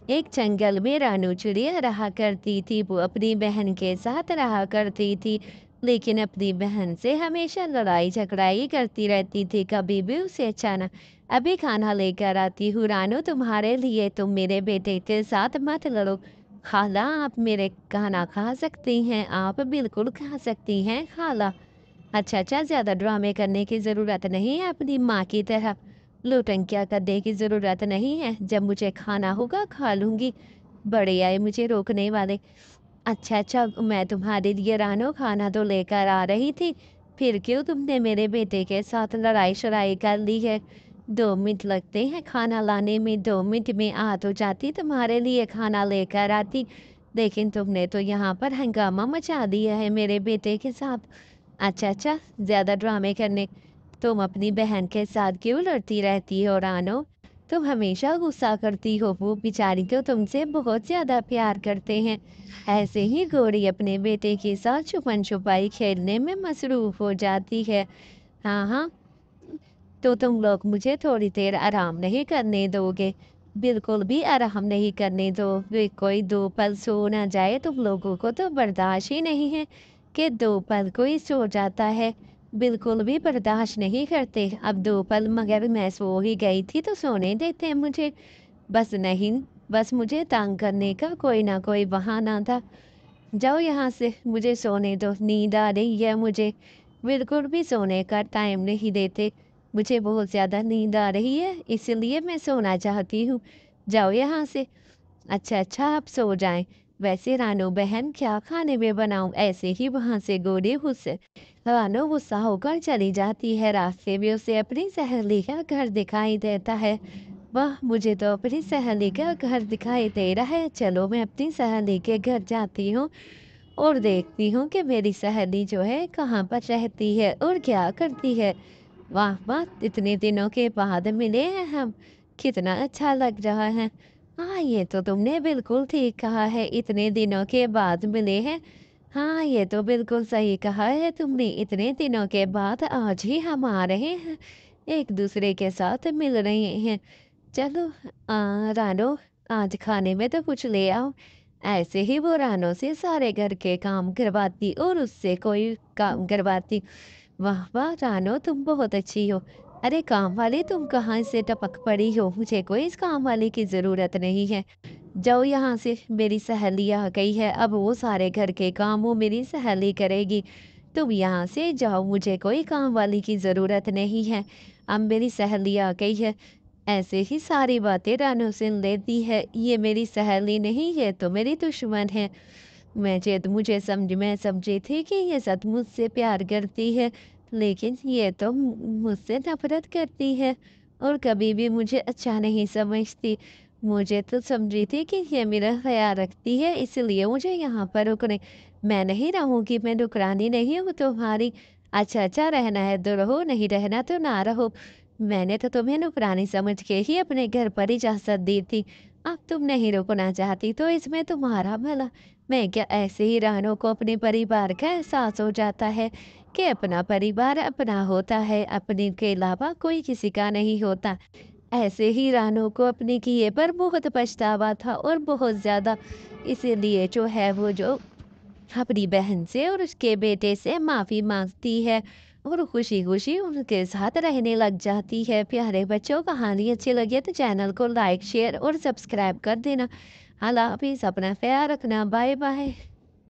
एक जंगल में रानू चिड़िया रहा करती थी। वो अपनी बहन के साथ रहा करती थी, लेकिन अपनी बहन से हमेशा लड़ाई झगड़ाई करती रहती थी। कभी भी उसे अचानक, अभी खाना लेकर आती हूँ रानू तुम्हारे लिए, तुम मेरे बेटे के साथ मत लड़ो। खाला, आप मेरे खाना खा सकती हैं, आप बिल्कुल खा सकती हैं खाला। अच्छा अच्छा, ज्यादा ड्रामे करने की जरूरत नहीं है, अपनी माँ की तरह नौटंकियाँ करने की ज़रूरत नहीं है। जब मुझे खाना होगा खा लूँगी। बड़े आए मुझे रोकने वाले। अच्छा, अच्छा, मैं तुम्हारे लिए रानो खाना तो लेकर आ रही थी। फिर क्यों तुमने मेरे बेटे के साथ लड़ाई-शड़ाई कर ली है? 2 मिनट लगते हैं खाना लाने में, 2 मिनट में आ तो जाती, तुम्हारे लिए खाना लेकर आती। लेकिन तुमने तो यहाँ पर हंगामा मचा दिया है मेरे बेटे के साथ। अच्छा, अच्छा, ज़्यादा ड्रामे करने। तुम अपनी बहन के साथ क्यों लड़ती रहती हो रानो? तुम हमेशा गुस्सा करती हो, वो बेचारी तो तुमसे बहुत ज़्यादा प्यार करते हैं। ऐसे ही गौरी अपने बेटे के साथ छुपन-छुपाई खेलने में मसरूफ़ हो जाती है। हाँ, हाँ, तो तुम लोग मुझे थोड़ी देर आराम नहीं करने दोगे? बिल्कुल भी आराम नहीं करने दोगे, कोई 2 पल सो ना जाए, तुम लोगों को तो बर्दाश्त ही नहीं है कि 2 पल कोई सो जाता है। बिल्कुल भी बर्दाश्त नहीं करते। अब 2 पल मगर मैं सो ही गई थी तो सोने देते मुझे। बस नहीं, बस मुझे तंग करने का कोई ना कोई बहाना था। जाओ यहाँ से, मुझे सोने दो, नींद आ रही है मुझे। बिल्कुल भी सोने का टाइम नहीं देते। मुझे बहुत ज़्यादा नींद आ रही है, इसलिए मैं सोना चाहती हूँ। जाओ यहाँ से। अच्छा, अच्छा, आप सो जाएँ। वैसे रानो बहन क्या खाने में बनाऊँ? ऐसे ही वहाँ से गोरी गुस्से रानो गुस्सा होकर चली जाती है। रास्ते में उसे अपनी सहेली का घर दिखाई देता है। वाह! मुझे तो अपनी सहेली का घर दिखाई दे रहा है। चलो मैं अपनी सहेली के घर जाती हूँ और देखती हूँ कि मेरी सहेली जो है कहाँ पर रहती है और क्या करती है। वाह! वाह! इतने दिनों के बाद मिले हैं हम, कितना अच्छा लग रहा है। हाँ, ये तो तुमने बिल्कुल ठीक कहा है, इतने दिनों के बाद मिले हैं। हाँ, ये तो बिल्कुल सही कहा है तुमने, इतने दिनों के बाद आज ही हम आ रहे हैं, एक-दूसरे के साथ मिल रहे हैं। चलो रानो, आज खाने में तो कुछ ले आओ। ऐसे ही वो रानो से सारे घर के काम करवाती और उससे कोई काम करवाती। वाह वाह रानो, तुम बहुत अच्छी हो। अरे काम वाली, तुम कहाँ से टपक पड़ी हो? मुझे कोई इस काम वाली की ज़रूरत नहीं है। जाओ यहाँ से, मेरी सहेली आ गई है, अब वो सारे घर के काम वो मेरी सहेली करेगी। तुम यहाँ से जाओ, मुझे कोई काम वाली की ज़रूरत नहीं है। अब मेरी सहेली आ गई है। ऐसे ही सारी बातें रानू सुन लेती है। ये मेरी सहेली नहीं है तो मेरी दुश्मन है। मुझे मैं समझी थी कि ये सच मुझसे प्यार करती है, लेकिन ये तो मुझसे नफ़रत करती है और कभी भी मुझे अच्छा नहीं समझती। मुझे तो समझी थी कि ये मेरा ख़्याल रखती है, इसलिए मुझे यहाँ पर रुकने मैं नहीं रहूँगी, मैं नौकरानी नहीं हूँ तुम्हारी। अच्छा, अच्छा, रहना है तो रहो, नहीं रहना तो ना रहो। मैंने तो तुम्हें नौकरानी समझ के ही अपने घर पर इजाज़त दी थी। अब तुम नहीं रुकना चाहती तो इसमें तुम्हारा भला। मैं क्या, ऐसे ही रानों को अपने परिवार का एहसास हो जाता है कि अपना परिवार अपना होता है, अपने के अलावा कोई किसी का नहीं होता। ऐसे ही रानों को अपने किए पर बहुत पछतावा था और बहुत ज़्यादा, इसीलिए जो है वो जो अपनी बहन से और उसके बेटे से माफ़ी माँगती है और खुशी-खुशी उनके साथ रहने लग जाती है। प्यारे बच्चों, कहानी अच्छी लगी तो चैनल को लाइक, शेयर और सब्सक्राइब कर देना। अल्लाह हाफ़िज़, अपना ख़्याल रखना। Bye bye.